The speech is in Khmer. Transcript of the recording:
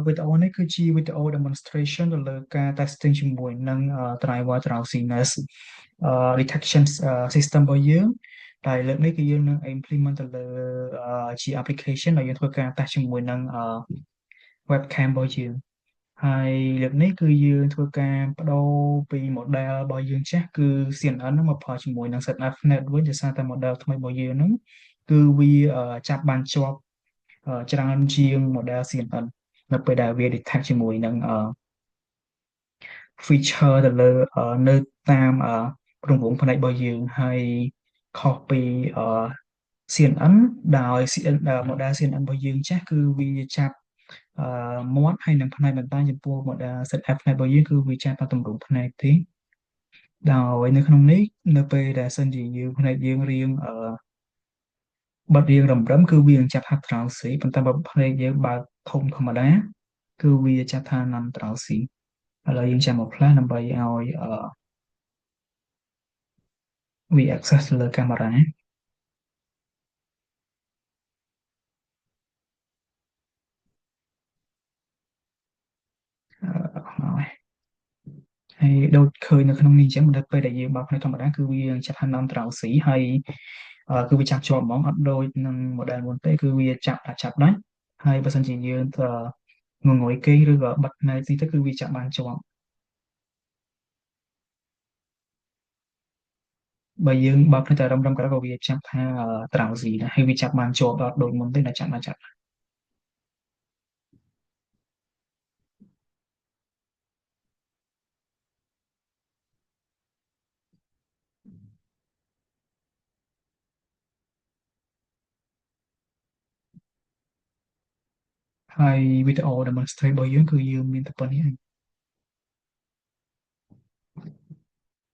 វីដេអូនេះគឺជាវីដេអូ demonstration ទៅលើការ testing ជាមួយនឹង driver drowsiness detection system របស់យើងដែលលើកនេះគឺយើងនឹង implement ទៅលើជា application ដែលយើងធ្វើការ test ជាមួយនឹងwebcam របស់យើងហើយលើកនេះគឺយើងធ្វើការបដូរពី model របស់យើងចាស់គឺ CNN ហ្នឹងមកផលជាមួយនឹង ZFNet វិញដោយសារតែ model ថ្មីរបស់យើងហ្នឹងគឺវាចាប់បានជាប់ច្រើនជាង model CNN នៅពេលដែលវា detect ជាមួយនឹងfeature ទៅលើនៅតាមរង្វង់ផ្នែករបស់យើងហើយខុសពីCNN ដោយ CNN model CNN របស់យើងចាស់គឺវាចាប់មាត់ហើយនឹងផ្នែកបន្តចំពោះ model ZF ផ្នែករបស់យើងគឺវាចាប់តែទម្រង់ផ្នែកទេដោយនៅក្នុងនេះនៅពេលដែលសិនជាយើងផ្នែកយើងរៀងបិទរៀងរំរឹមគឺវានឹងចាប់ថា drowsy ប៉ុន្តែបើផ្នែកយើងបើកធំធម្មតាគឺវាចាប់ថា non drowsy ឥឡូវយើងចាំមកផ្លាស់ដើម្បីឲ្យវា access ទៅលើកាមេរ៉ាហើយហើយដូចឃើញនៅក្នុងនេះអញ្ចឹងនៅពេលដែលយើងបើកផ្នែកធម្មតាគឺវាចាប់ថា non drowsy ហើយគឺវាចាប់ជាប់ហ្មងអត់ដូចនឹង model មុនទេគឺវាចាប់ដាច់ហើយបើសិនជាយើងងងុយគេងឬក៏បិទផ្នែកនេះទៅគឺវាចាប់បានជាប់បើយើងបើកផ្នែកតែរឹមក៏វាចាប់ថា drowsy ដែរហើយវាចាប់បានជាប់ដល់ដូចមុនទេដែលចាប់ហើយវីដេអូ demonstrate របស់យើងគឺយើងមានតែប៉ុណ្្នេះឯង